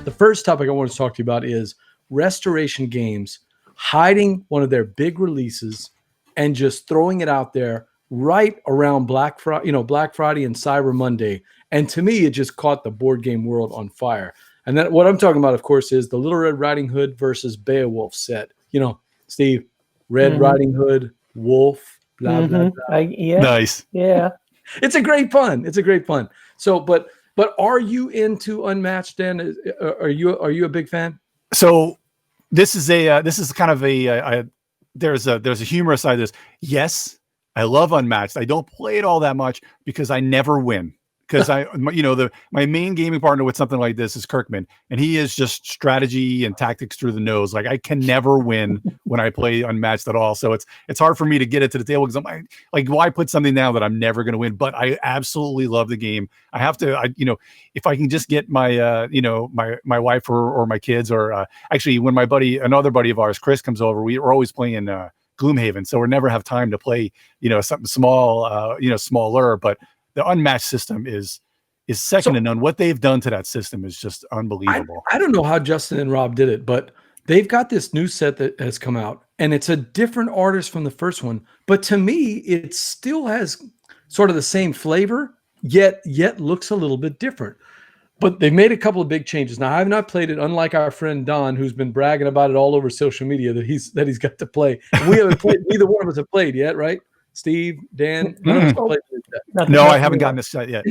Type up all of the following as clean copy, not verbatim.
The first topic I want to talk to you about is Restoration Games hiding one of their big releases and just throwing it out there right around Black Friday, Black Friday and Cyber Monday. And to me, it just caught the board game world on fire. And then what I'm talking about, of course, is the Little Red Riding Hood versus Beowulf set. Steve, Red Riding Hood, Wolf, blah, blah, blah. Yeah. Nice. Yeah. It's a great pun. So, but are you into Unmatched, Dan? Are you a big fan? So this is kind of there's a humorous side of this. Yes, I love Unmatched. I don't play it all that much because I never win. Because my main gaming partner with something like this is Kirkman, and he is just strategy and tactics through the nose. Like, I can never win when I play Unmatched at all. So it's hard for me to get it to the table because I'm like, why put something down that I'm never going to win? But I absolutely love the game. I have to, if I can just get my my wife or my kids, or actually when another buddy of ours, Chris, comes over, we're always playing Gloomhaven, so we never have time to play something small, smaller, but the Unmatched system is second to none. What they've done to that system is just unbelievable. I don't know how Justin and Rob did it, but they've got this new set that has come out, and it's a different artist from the first one. But to me, it still has sort of the same flavor, yet looks a little bit different. But they made a couple of big changes. Now, I have not played it, unlike our friend Don, who's been bragging about it all over social media that he's got to play. And we haven't played. Neither one of us have played yet, right? Steve, Dan, none of us have played this set. No, I haven't gotten this set yet.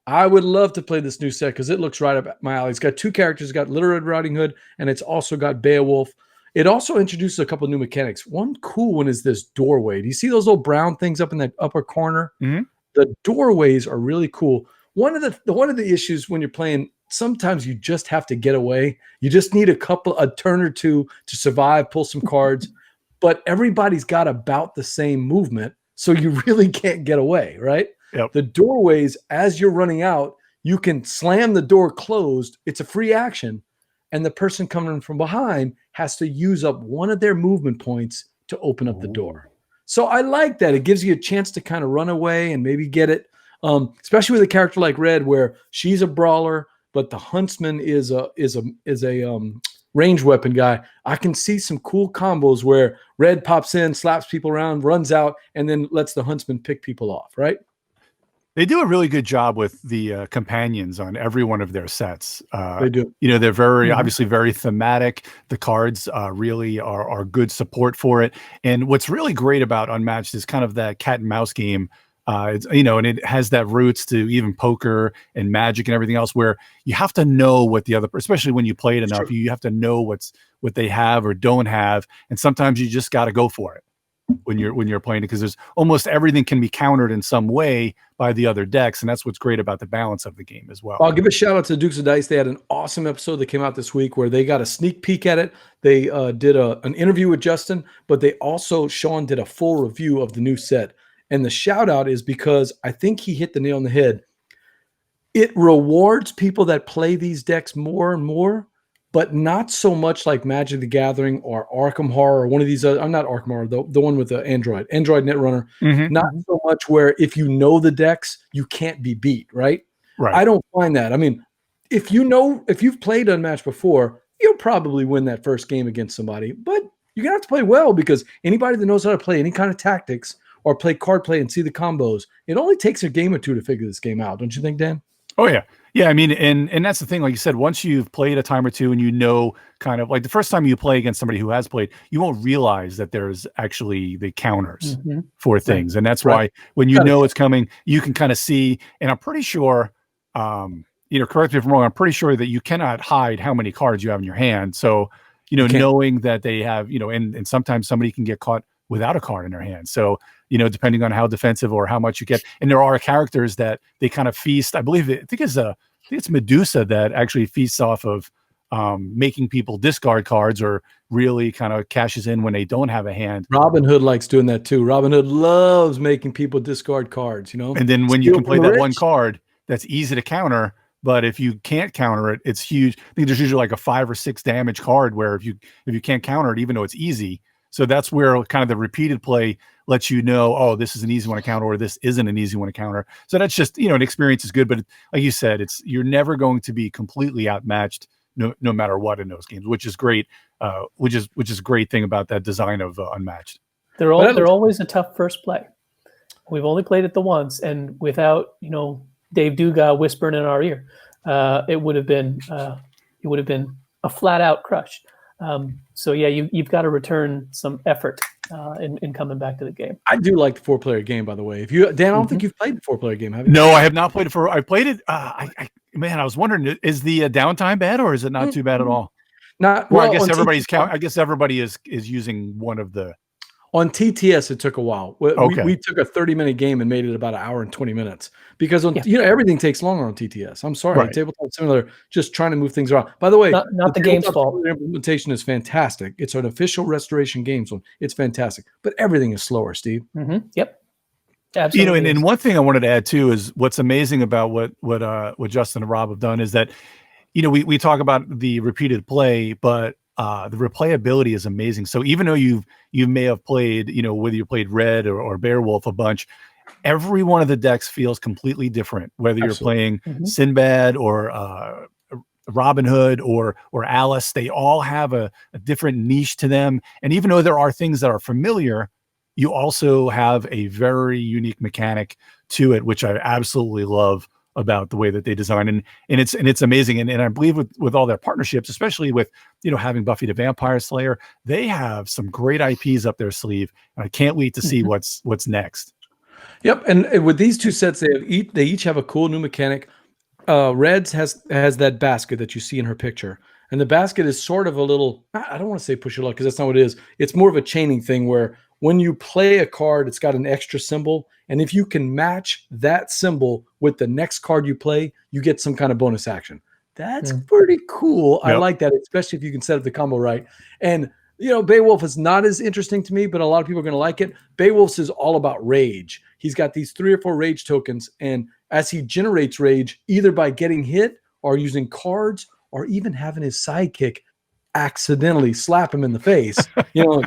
I would love to play this new set because it looks right up my alley. It's got two characters. It's got Little Red Riding Hood, and it's also got Beowulf. It also introduces a couple of new mechanics. One cool one is this doorway. Do you see those little brown things up in that upper corner? Mm-hmm. The doorways are really cool. One of the issues when you're playing, sometimes you just have to get away. You just need a turn or two to survive, pull some cards. But everybody's got about the same movement, so you really can't get away, right? Yep. The doorways, as you're running out, you can slam the door closed. It's a free action, and the person coming from behind has to use up one of their movement points to open up the door. So I like that. It gives you a chance to kind of run away and maybe get it, especially with a character like Red, where she's a brawler, but the huntsman is a range weapon guy. I can see some cool combos where Red pops in, slaps people around, runs out, and then lets the huntsman pick people off, right? They do a really good job with the companions on every one of their sets. They do. They're very, obviously very thematic. The cards really are good support for it. And what's really great about Unmatched is kind of that cat and mouse game. And it has that roots to even poker and Magic and everything else, where you have to know what the other, especially when you play it enough, you have to know what they have or don't have, and sometimes you just got to go for it when you're playing it, because there's almost everything can be countered in some way by the other decks, and that's what's great about the balance of the game as well. I'll give a shout out to Dukes of Dice. They had an awesome episode that came out this week where they got a sneak peek at it. They did an interview with Justin, but Sean did a full review of the new set. And the shout out is because I think he hit the nail on the head. It rewards people that play these decks more and more, but not so much like Magic the Gathering or Arkham Horror or one of these other, I'm not Arkham Horror, the one with the Android Netrunner. Not so much where if you know the decks, you can't be beat, right? Right. I don't find that. I mean, if you've played Unmatched before, you'll probably win that first game against somebody, but you're going to have to play well, because anybody that knows how to play any kind of tactics or play card play and see the combos, it only takes a game or two to figure this game out. Don't you think, Dan? Oh, yeah. Yeah, I mean, and that's the thing, like you said, once you've played a time or two and kind of like the first time you play against somebody who has played, you won't realize that there's actually the counters for things. And that's why when know it's coming, you can kind of see, and I'm pretty sure, correct me if I'm wrong, I'm pretty sure that you cannot hide how many cards you have in your hand. So, knowing that they have, and sometimes somebody can get caught without a card in their hand. So, depending on how defensive or how much you get. And there are characters that they kind of feast. I think it's Medusa that actually feasts off of making people discard cards, or really kind of cashes in when they don't have a hand. Robin Hood likes doing that too. Robin Hood loves making people discard cards, And then when you can play that one card that's easy to counter, but if you can't counter it, it's huge. I think there's usually like a 5 or 6 damage card where if you can't counter it, even though it's easy, So that's where kind of the repeated play lets you know, oh, this is an easy one to counter, or this isn't an easy one to counter. So that's just, an experience is good, but like you said, you're never going to be completely outmatched no matter what in those games, which is great. Which is a great thing about that design of Unmatched. They're always a tough first play. We've only played it the once, and without Dave Duga whispering in our ear, it would have been a flat out crush. So yeah, you've got to return some effort in coming back to the game. I do like the 4-player game, by the way. Dan, I don't think you've played the 4-player game, have you? No, I have not played it I played it. I was wondering, is the downtime bad, or is it not too bad at all? Not well. I guess everybody's I guess everybody is using one of the. On TTS, it took a while. Okay. We took a 30-minute game and made it about an hour and 20 minutes because everything takes longer on TTS. I'm sorry, right. Tabletop Simulator, just trying to move things around. By the way, not the game's fault. Implementation is fantastic. It's an official Restoration Games one. It's fantastic, but everything is slower, Steve. Yep. Absolutely. And one thing I wanted to add too is what's amazing about what Justin and Rob have done is that, we talk about the repeated play, but the replayability is amazing. So even though you may have played, whether you played Red or Beowulf a bunch, every one of the decks feels completely different, whether you're playing Sinbad or Robin Hood or Alice. They all have a different niche to them. And even though there are things that are familiar, you also have a very unique mechanic to it, which I absolutely love about the way that they design, and it's amazing. And I believe with all their partnerships, especially with having Buffy the Vampire Slayer, they have some great IPs up their sleeve, and I can't wait to see what's next. Yep, and with these two sets, they each have a cool new mechanic. Reds has that basket that you see in her picture, and the basket is sort of a little, I don't want to say push your luck because that's not what it is. It's more of a chaining thing where when you play a card, it's got an extra symbol. And if you can match that symbol with the next card you play, you get some kind of bonus action. That's pretty cool. Yep. I like that, especially if you can set up the combo right. And, Beowulf is not as interesting to me, but a lot of people are going to like it. Beowulf is all about rage. He's got these 3 or 4 rage tokens. And as he generates rage, either by getting hit or using cards or even having his sidekick accidentally slap him in the face,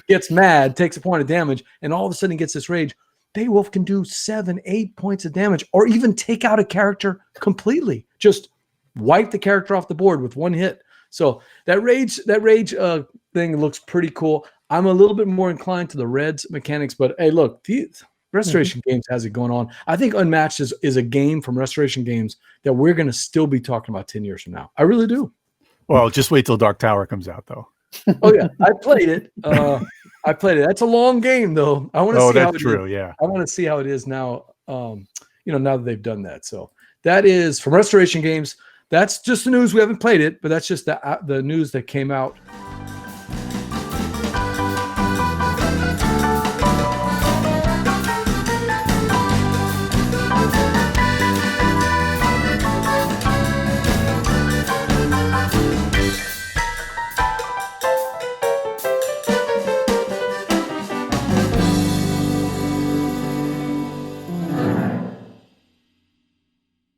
gets mad, takes a point of damage, and all of a sudden he gets this rage. Beowulf can do 7-8 points of damage or even take out a character completely. Just wipe the character off the board with one hit. So that rage thing looks pretty cool. I'm a little bit more inclined to the Reds mechanics, but hey, look, these Restoration Games has it going on. I think Unmatched is a game from Restoration Games that we're going to still be talking about 10 years from now. I really do. Well, just wait till Dark Tower comes out, though. Oh yeah, I played it. That's a long game, though. I want to see how it is. Yeah. I want to see how it is now. Now that they've done that. So that is from Restoration Games. That's just the news. We haven't played it, but that's just the news that came out